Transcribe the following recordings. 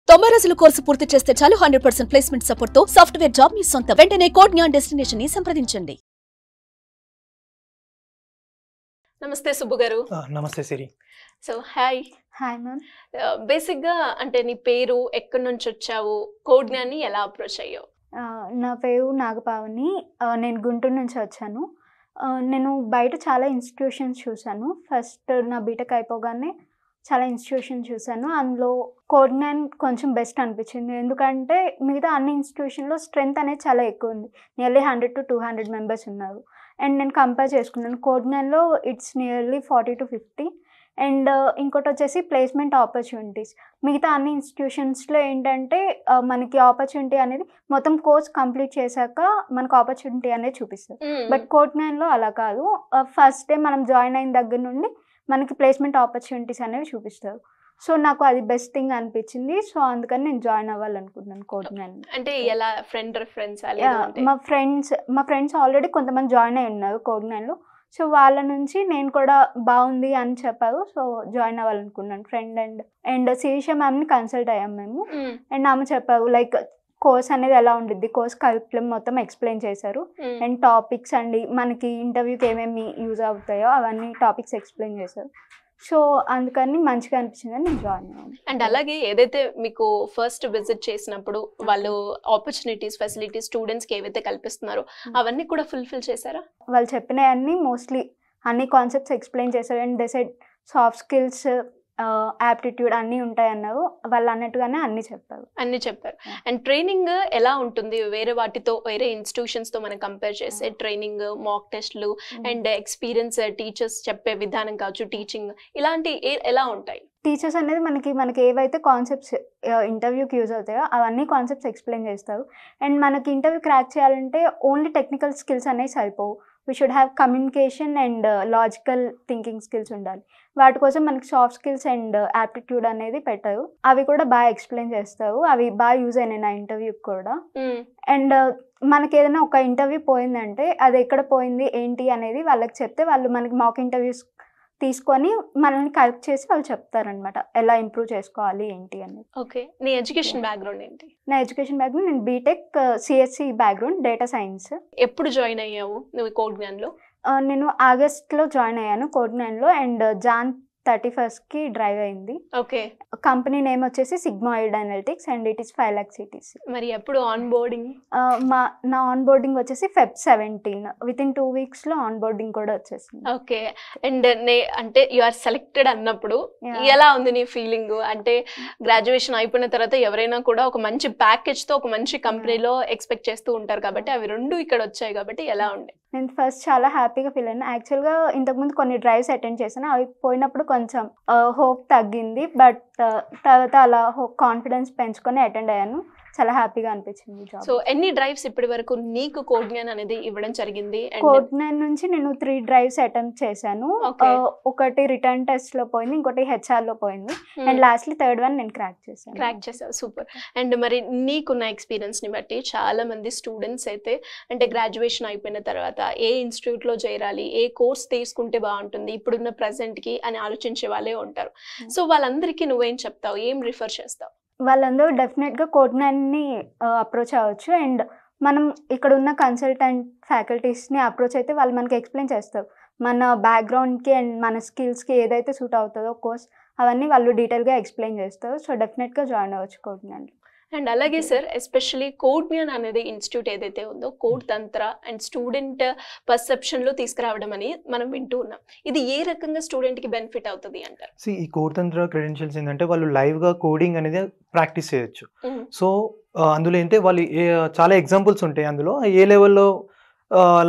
90 రోజుల కోర్సు పూర్తి చేస్తే చాలు 100% ప్లేస్మెంట్ సపోర్ట్ తో సాఫ్ట్వేర్ జాబ్ మీ సొంతం. వెంటనే కోడ్ జ్ఞాన్ డెస్టినేషన్ ని సంప్రదించండి. నమస్తే సుబ్బు గారు. నమస్తే Siri. So hi ma'am. Basic గా అంటే నీ పేరు, ఎక్కడి నుంచి వచ్చావు, కోడ్ జ్ఞాన్ని ఎలా అప్రోచ్ అయ్యావు? నా పేరు నాగపావని. నేను గుంటూరు నుంచి వచ్చాను. నేను బయట చాలా ఇన్స్టిట్యూషన్స్ చూశాను. ఫస్ట్ నా బీటెక్ అయిపోగానే చాలా ఇన్స్టిట్యూషన్స్ చూశాను. అందులో కోడ్ జ్ఞాన్ కొంచెం బెస్ట్ అనిపించింది. ఎందుకంటే మిగతా అన్ని ఇన్స్టిట్యూషన్లో స్ట్రెంత్ అనేది చాలా ఎక్కువ ఉంది. నియర్లీ 100 to 200 మెంబర్స్ ఉన్నారు. అండ్ నేను కంపేర్ చేసుకున్నాను, కోడ్ జ్ఞాన్లో ఇట్స్ నియర్లీ 40 to 50. అండ్ ఇంకోటి వచ్చేసి ప్లేస్మెంట్ ఆపర్చునిటీస్. మిగతా అన్ని ఇన్స్టిట్యూషన్స్లో ఏంటంటే మనకి ఆపర్చునిటీ అనేది మొత్తం కోర్స్ కంప్లీట్ చేశాక మనకు ఆపర్చునిటీ అనేది చూపిస్తారు. బట్ కోడ్ జ్ఞాన్లో అలా కాదు. ఫస్ట్ డే మనం జాయిన్ అయిన దగ్గర నుండి మనకి ప్లేస్మెంట్ ఆపర్చునిటీస్ అనేవి చూపిస్తారు. సో నాకు అది బెస్ట్ థింగ్ అనిపించింది. సో అందుకని నేను జాయిన్ అవ్వాలనుకుంటున్నాను కోడ్ జ్ఞాన్. అంటే ఎలా ఫ్రెండ్ రిఫరెన్స్? మా ఫ్రెండ్స్ ఆల్రెడీ కొంతమంది జాయిన్ అయి ఉన్నారు కోడ్ జ్ఞాన్లో. సో వాళ్ళ నుంచి నేను కూడా బాగుంది అని చెప్పారు. సో జాయిన్ అవ్వాలనుకున్నాను. ఫ్రెండ్ అండ్ శిరీష మ్యామ్ని కన్సల్ట్ అయ్యాం మేము. అండ్ ఆమె చెప్పారు లైక్ కోర్స్ అనేది ఎలా ఉండిద్ది, కోర్స్ కరికులం మొత్తం ఎక్స్ప్లెయిన్ చేశారు. అండ్ టాపిక్స్ అండి మనకి ఇంటర్వ్యూకి ఏమేమి యూజ్ అవుతాయో అవన్నీ టాపిక్స్ ఎక్స్ప్లెయిన్ చేశారు. సో అందుకని మంచిగా అనిపించిందని నేను జాయిన్ అయ్యాను. అండ్ అలాగే ఏదైతే మీకు ఫస్ట్ విజిట్ చేసినప్పుడు వాళ్ళు ఆపర్చునిటీస్, ఫెసిలిటీస్ స్టూడెంట్స్కి ఏవైతే కల్పిస్తున్నారో అవన్నీ కూడా ఫుల్ఫిల్ చేశారా? వాళ్ళు చెప్పినవన్నీ మోస్ట్లీ అన్ని కాన్సెప్ట్స్ ఎక్స్ప్లెయిన్ చేశారు. And they said soft skills, aptitude అన్నీ ఉంటాయి అన్నారు. వాళ్ళు అన్నట్టుగానే అన్నీ చెప్పారు. అండ్ ట్రైనింగ్ ఎలా ఉంటుంది వేరే వాటితో, వేరే ఇన్స్టిట్యూషన్స్తో మనం కంపేర్ చేస్తే? ట్రైనింగ్, మాక్ టెస్ట్లు అండ్ ఎక్స్పీరియన్స్ టీచర్స్ చెప్పే విధానం కావచ్చు, టీచింగ్ ఇలాంటి ఎలా ఉంటాయి? టీచర్స్ అనేది మనకి ఏవైతే కాన్సెప్ట్స్ ఇంటర్వ్యూకి యూజ్ అవుతాయో అవన్నీ కాన్సెప్ట్స్ ఎక్స్ప్లెయిన్ చేస్తారు. అండ్ మనకి ఇంటర్వ్యూ క్రాక్ చేయాలంటే ఓన్లీ టెక్నికల్ స్కిల్స్ అనేవి సరిపోవు. We should have communication and logical thinking skills ఉండాలి. వాటి కోసం మనకి సాఫ్ట్ స్కిల్స్ అండ్ యాప్టిట్యూడ్ అనేది పెట్టారు. అవి కూడా బాగా ఎక్స్ప్లెయిన్ చేస్తారు. అవి బాగా యూజ్ అయినాయి నా ఇంటర్వ్యూకి కూడా. అండ్ మనకి ఏదైనా ఒక ఇంటర్వ్యూ పోయిందంటే అది ఎక్కడ పోయింది ఏంటి అనేది వాళ్ళకి చెప్తే వాళ్ళు మనకి మాక్ ఇంటర్వ్యూస్ తీసుకొని మనల్ని కరెక్ట్ చేసి వాళ్ళు చెప్తారనమాట ఎలా ఇంప్రూవ్ చేసుకోవాలి ఏంటి అనేది. ఓకే, నీ ఎడ్యుకేషన్ బ్యాక్గ్రౌండ్ ఏంటి? నా ఎడ్యుకేషన్ బ్యాక్గ్రౌండ్ నేను BTech CSC background, data science. ఎప్పుడు జాయిన్ అయ్యావు నువ్వు కోడ్ జ్ఞాన్లో? నేను ఆగస్ట్లో జాయిన్ అయ్యాను కోడ్ జ్ఞాన్లో. అండ్ జాన్ 31st డ్రైవ్ అయింది. ఓకే. కంపెనీ నేమ్ వచ్చేసి Sigmoid Analytics and it is 5 lakh CTC. మరి ఎప్పుడు ఆన్ బోర్డింగ్? నా ఆన్ బోర్డింగ్ వచ్చేసి Feb 17. వితిన్ 2 weeksలో ఆన్ బోర్డింగ్ కూడా వచ్చేసింది. ఓకే. అండ్ అంటే యు ఆర్ సెలెక్టెడ్ అన్నప్పుడు ఎలా ఉంది నీ ఫీలింగ్? అంటే గ్రాడ్యుయేషన్ అయిపోయిన తర్వాత ఎవరైనా కూడా ఒక మంచి ప్యాకేజ్తో ఒక మంచి కంపెనీలో ఎక్స్పెక్ట్ చేస్తూ ఉంటారు కాబట్టి అవి రెండు ఇక్కడ వచ్చాయి కాబట్టి ఎలా ఉండే? నేను ఫస్ట్ చాలా హ్యాపీగా ఫీల్ అయ్యాను. యాక్చువల్గా ఇంతకుముందు కొన్ని డ్రైవ్స్ అటెండ్ చేశాను. అవి పోయినప్పుడు కొంచెం హోప్ తగ్గింది. బట్ తర్వాత అలా కాన్ఫిడెన్స్ పెంచుకొని అటెండ్ అయ్యాను. చాలా హ్యాపీగా అనిపించింది జాబ్. సో ఎన్ని డ్రైవ్స్ ఇప్పటి వరకు నీకు కోడ్ జ్ఞాన్ అనేది ఇవ్వడం జరిగింది? కోడ్ జ్ఞాన్ నుంచి నేను 3 డ్రైవ్స్ అటెంప్ట్ చేశాను. ఒకటి రిటర్న్ టెస్ట్ లో పోయింది, ఇంకోటి HR లో పోయింది. అండ్ లాస్ట్లీ థర్డ్ వన్ నేను క్రాక్ చేశాను. సూపర్. అండ్ మరి నీకున్న ఎక్స్పీరియన్స్ ని బట్టి చాలా మంది స్టూడెంట్స్ అయితే అంటే గ్రాడ్యుయేషన్ అయిపోయిన తర్వాత ఏ ఇన్స్టిట్యూట్ లో చేరాలి, ఏ కోర్స్ తీసుకుంటే బాగుంటుంది ఇప్పుడున్న ప్రెసెంట్ కి అని ఆలోచించే వాళ్ళే ఉంటారు. సో వాళ్ళందరికీ నువ్వేం చెప్తావు, ఏం రిఫర్ చేస్తావు? వాళ్ళందరూ డెఫినెట్గా కోడ్ జ్ఞాన్ని అప్రోచ్ అవ్వచ్చు. అండ్ మనం ఇక్కడ ఉన్న కన్సల్టెంట్ ఫ్యాకల్టీస్ని అప్రోచ్ అయితే వాళ్ళు మనకి ఎక్స్ప్లెయిన్ చేస్తారు. మన బ్యాక్గ్రౌండ్కి అండ్ మన స్కిల్స్కి ఏదైతే సూట్ అవుతుందో కోర్స్ అవన్నీ వాళ్ళు డీటెయిల్గా ఎక్స్ప్లెయిన్ చేస్తారు. సో డెఫినెట్గా జాయిన్ అవ్వచ్చు కోడ్ జ్ఞాన్లో. అండ్ అలాగే సార్, ఎస్పెషల్లీ కోడ్ జ్ఞాన్ అనేది ఇన్స్టిట్యూట్ ఏదైతే ఉందో కోడ్ తంత్ర అండ్ స్టూడెంట్ పర్సెప్షన్లో తీసుకురావడం అని మనం వింటూ ఉన్నాం. ఇది ఏ రకంగా స్టూడెంట్కి బెనిఫిట్ అవుతుంది అంటారు? ఈ కోడ్ తంత్ర క్రెడెన్షియల్స్ ఏంటంటే వాళ్ళు లైవ్గా కోడింగ్ అనేది ప్రాక్టీస్ చేయొచ్చు. సో అందులో ఏంటంటే వాళ్ళు చాలా ఎగ్జాంపుల్స్ ఉంటాయి. అందులో ఏ లెవెల్లో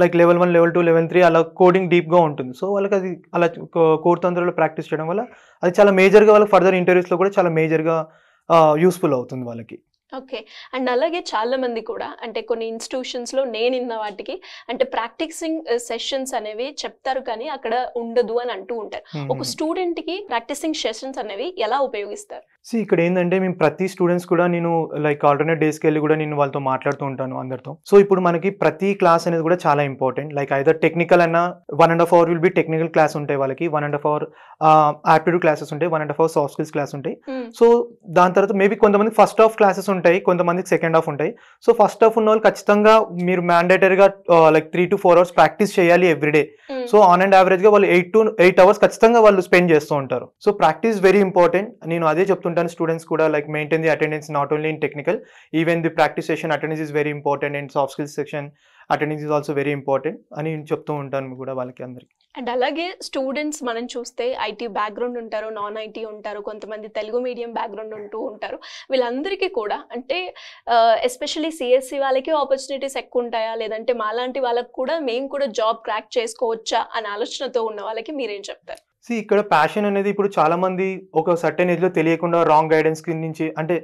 లైక్ level 1, level 2, level 3 అలా కోడింగ్ డీప్గా ఉంటుంది. సో వాళ్ళకి అది అలా కోడ్ తంత్రలో ప్రాక్టీస్ చేయడం వల్ల అది చాలా మేజర్గా వాళ్ళకి ఫర్దర్ ఇంటర్వ్యూస్లో కూడా చాలా మేజర్గా యూస్ఫుల్ అవుతుంది వాళ్ళకి. ఓకే. అండ్ అలాగే చాలా మంది కూడా అంటే కొన్ని ఇన్‌స్టిట్యూషన్స్‌లో నేనిన్న వాటికి అంటే ప్రాక్టీసింగ్ సెషన్స్ అనేవి చెప్తారు కానీ అక్కడ ఉండదు అని అంటూ ఉంటారు. ఒక స్టూడెంట్‌కి ప్రాక్టీసింగ్ సెషన్స్ అనేవి ఎలా ఉపయోగిస్తారు? ఇక్కడ ఏంటంటే మేము ప్రతి స్టూడెంట్స్ కూడా నేను లైక్ ఆల్టర్నేట్ డేస్కి వెళ్ళి కూడా నేను వాళ్ళతో మాట్లాడుతూ ఉంటాను అందరితో. సో ఇప్పుడు మనకి ప్రతి క్లాస్ అనేది కూడా చాలా ఇంపార్టెంట్. లైక్ ఐదర్ టెక్నికల్ అన్న 1.5 hour will be technical class ఉంటాయి వాళ్ళకి, 1.5 అవర్ ఆప్టిట్యూడ్ క్లాసెస్ ఉంటాయి, 1.5 అవర్ సాఫ్ట్ స్కిల్స్ క్లాస్ ఉంటాయి. సో దాని తర్వాత మేబీ కొంతమందికి ఫస్ట్ హాఫ్ క్లాసెస్ ఉంటాయి, కొంతమందికి సెకండ్ హాఫ్ ఉంటాయి. సో ఫస్ట్ హాఫ్ ఉన్న వాళ్ళు ఖచ్చితంగా మీరు మ్యాండేటరీగా లైక్ 3 to 4 అవర్స్ ప్రాక్టీస్ చేయాలి ఎవ్రీడే. సో ఆన్ అండ్ యావరేజ్గా వాళ్ళు 8 to 8 అవర్స్ ఖచ్చితంగా వాళ్ళు స్పెండ్ చేస్తూ ఉంటారు. So practice very important. నేను అదే చెప్తుంటాను స్టూడెంట్స్ కూడా, like maintain the attendance not only in technical, even the practice session attendance is very important and soft skills section attendance is also very important అని నేను చెప్తూ ఉంటాను కూడా వాళ్ళకి అందరికి. అండ్ అలాగే స్టూడెంట్స్ మనం చూస్తే ఐటీ బ్యాక్గ్రౌండ్ ఉంటారు, నాన్ ఐటీ ఉంటారు, కొంతమంది తెలుగు మీడియం బ్యాక్గ్రౌండ్ ఉంటూ ఉంటారు. వీళ్ళందరికీ కూడా అంటే ఎస్పెషల్లీ సిఎస్సి వాళ్ళకి ఆపర్చునిటీస్ ఎక్కువ ఉంటాయా, లేదంటే మాలాంటి వాళ్ళకి కూడా మేము కూడా జాబ్ క్రాక్ చేసుకోవచ్చా అనే ఆలోచనతో ఉన్న వాళ్ళకి మీరేం చెప్తారు? ఇక్కడ ప్యాషన్ అనేది ఇప్పుడు చాలా మంది ఒక సర్టెన్ ఏజ్లో తెలియకుండా రాంగ్ గైడెన్స్ నుంచి అంటే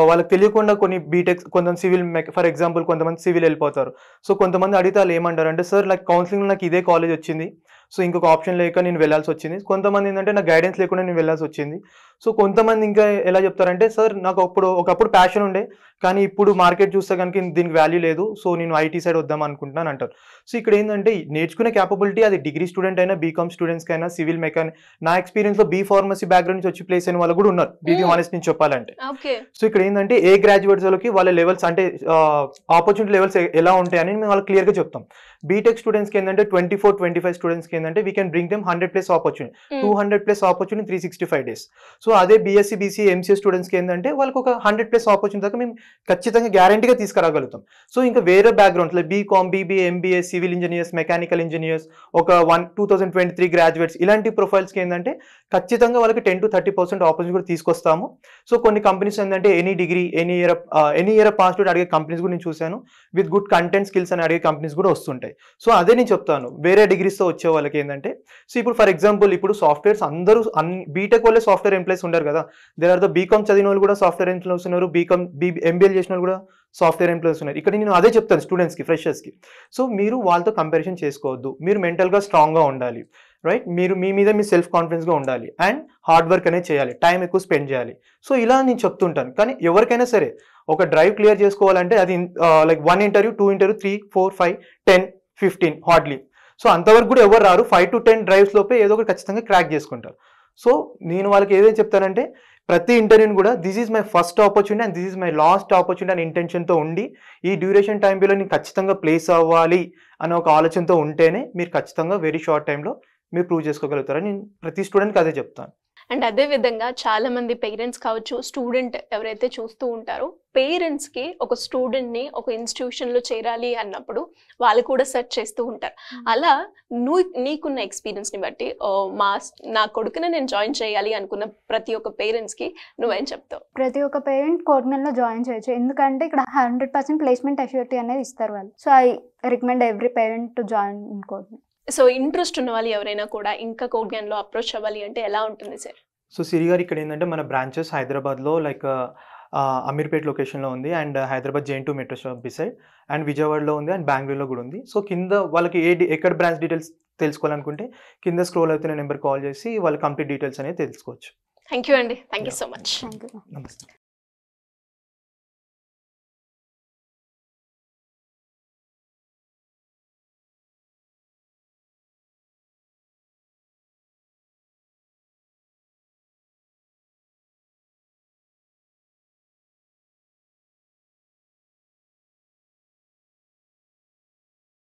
వాళ్ళకి తెలియకుండా కొన్ని బీటెక్, కొంతమంది సివిల్, ఫర్ ఎగ్జాంపుల్ కొంతమంది సివిల్ వెళ్ళిపోతారు. సో కొంతమంది అడిగితే వాళ్ళు ఏమంటారు అంటే, సార్ నాకు కౌన్సిలింగ్ నాకు ఇదే కాలేజ్ వచ్చింది, సో ఇంకొక ఆప్షన్ లేక నేను వెళ్ళాల్సి వచ్చింది. కొంతమంది ఏంటంటే నాకు గైడెన్స్ లేకుండా నేను వెళ్ళాల్సి వచ్చింది. సో కొంతమంది ఇంకా ఎలా చెప్తారంటే, సార్ నాకు ఒకప్పుడు ప్యాషన్ ఉండే కానీ ఇప్పుడు మార్కెట్ చూస్తే కనుక దీనికి వాల్యూ లేదు, సో నేను ఐటీ సైడ్ వద్దాం అనుకుంటున్నాను అంటారు. సో ఇక్కడ ఏంటంటే నేర్చుకునే క్యాపబిలిటీ అది డిగ్రీ స్టూడెంట్ అయినా, బీకామ్ స్టూడెంట్స్కి అయినా, సివిల్ మెకానిక్, నా ఎక్స్పీరియన్స్లో బీ ఫార్మసీ బ్యాక్గ్రౌండ్ నుంచి వచ్చి ప్లేస్ అయిన వాళ్ళు కూడా ఉన్నారు, బీబీ హానెస్ట్ నుంచి చెప్పాలంటే. సో ఇక్కడ ఏంటంటే ఏ గ్రాడ్యుయేట్స్ వాళ్ళకి వాళ్ళ లెవెల్స్ అంటే ఆపర్చునిటీ లెవెల్స్ ఎలా ఉంటాయని మేము వాళ్ళకి క్లియర్గా చెప్తాం. బీటెక్ స్టూడెంట్స్కి ఏంటంటే 24-25 స్టూడెంట్స్కి ఏంటంటే we can bring them 100+ opportunity, 200+ opportunity 365 days. So అదే బీఎస్సీ, బీసీ, ఎంసీఏ స్టూడెంట్స్కి ఏంటంటే వాళ్ళకి ఒక 100+ ఆపర్చునిటీ దాకా మేము ఖచ్చితంగా గ్యారంటీగా తీసుకురాగలుగుతాం. సో ఇంకా వేరే backgrounds like BCom, BBA, MBA, civil engineers, mechanical engineers, ఒక 2023 గ్రాడ్యుయేట్స్, ఇలాంటి ప్రొఫైల్స్కి ఏంటంటే ఖచ్చితంగా వాళ్ళకి 10 to 30% ఆపర్చునిటీ కూడా తీసుకొస్తాము. సో కొన్ని కంపెనీస్ ఏంటంటే any degree, any year pass out అడిగే కంపెనీస్ కూడా నేను చూశాను, విత్ గుడ్ కంటెంట్ స్కిల్స్ అని అడిగే కంపెనీస్ కూడా వస్తుంటాయి. సో అదే నేను చెప్తాను వేరే డిగ్రీస్తో వచ్చే వాళ్ళకి ఏంటంటే, సో ఇప్పుడు ఫర్ ఎగ్జాంపుల్ ఇప్పుడు సాఫ్ట్వేర్స్ అందరూ బీటెక్ వాళ్ళే సాఫ్ట్వేర్ ఎంప్లాయీస్ ఉండరు కదా, దేర్ ఆర్ ద బీకామ్ చదివిన వాళ్ళు కూడా సాఫ్ట్వేర్ ఎంప్లాయీస్ ఉన్నారు, ఎంబీఏ చేసిన వాళ్ళు కూడా సాఫ్ట్వేర్ ఎంప్లాయీస్ ఉన్నారు. ఇక్కడ నేను అదే చెప్తాను స్టూడెంట్స్కి, ఫ్రెషర్స్కి, సో మీరు వాళ్ళతో కంపారిజన్ చేసుకోవద్దు, మీరు మెంటల్గా స్ట్రాంగ్గా ఉండాలి, రైట్, మీరు మీ మీద మీ సెల్ఫ్ కాన్ఫిడెన్స్గా ఉండాలి, అండ్ హార్డ్ వర్క్ అనేది చేయాలి, టైం ఎక్కువ స్పెండ్ చేయాలి. సో ఇలా నేను చెప్తుంటాను. కానీ ఎవరికైనా సరే ఒక డ్రైవ్ క్లియర్ చేసుకోవాలంటే అది like 1 interview, 2 interview, 3, 4, 5, 10, 15 hardly. So అంతవరకు కూడా ఎవరు రారు. 5 to 10 డ్రైవ్స్ లోపే ఏదో ఒకటి ఖచ్చితంగా క్రాక్ చేసుకుంటారు. సో నేను వాళ్ళకి ఏదైనా చెప్తానంటే, ప్రతి ఇంటర్వ్యూని కూడా this is my first opportunity and this is my last opportunity అనే ఇంటెన్షన్తో ఉండి, ఈ డ్యూరేషన్ టైంలో నేను ఖచ్చితంగా ప్లేస్ అవ్వాలి అనే ఒక ఆలోచనతో ఉంటేనే మీరు ఖచ్చితంగా వెరీ షార్ట్ టైంలో మీరు ప్రూవ్ చేసుకోగలుగుతారని నేను ప్రతి స్టూడెంట్కి అదే చెప్తాను. అండ్ అదే విధంగా చాలా మంది పేరెంట్స్ కావచ్చు, స్టూడెంట్ ఎవరైతే చూస్తూ ఉంటారో, పేరెంట్స్కి ఒక స్టూడెంట్ని ఒక ఇన్స్టిట్యూషన్లో చేరాలి అన్నప్పుడు వాళ్ళు కూడా సెర్చ్ చేస్తూ ఉంటారు. అలా నీకున్న ఎక్స్పీరియన్స్ని బట్టి నా కొడుకుని నేను జాయిన్ చేయాలి అనుకున్న ప్రతి ఒక్క పేరెంట్స్కి నువ్వేం చెప్తావు? ప్రతి ఒక్క పేరెంట్ కోడ్నెల్లో జాయిన్ చేయొచ్చు, ఎందుకంటే ఇక్కడ 100% ప్లేస్మెంట్ అష్యూరిటీ అనేది ఇస్తారు వాళ్ళు. So I recommend every parent to join in కోడ్నెల్. సో ఇంట్రెస్ట్ ఉన్న వాళ్ళు ఎవరైనా కూడా ఇంకా కోడ్గ్యాన్లో అప్రోచ్ అవ్వాలి అంటే ఎలా ఉంటుంది సార్? సో సిరి గారు, ఇక్కడ ఏంటంటే మన బ్రాంచెస్ హైదరాబాద్లో లైక్ అమీర్పేట్ లొకేషన్లో ఉంది, and Hyderabad JN2 metro stop beside, and విజయవాడలో ఉంది, అండ్ బెంగళూరులో కూడా ఉంది. సో కింద వాళ్ళకి ఎక్కడ బ్రాంచ్ డీటెయిల్స్ తెలుసుకోవాలనుకుంటే కింద స్క్రోల్ అవుతున్న నెంబర్ కాల్ చేసి వాళ్ళ కంప్లీట్ డీటెయిల్స్ అనేది తెలుసుకోవచ్చు. థ్యాంక్ యూ అండి, thank you so much. Thank you. నమస్తే.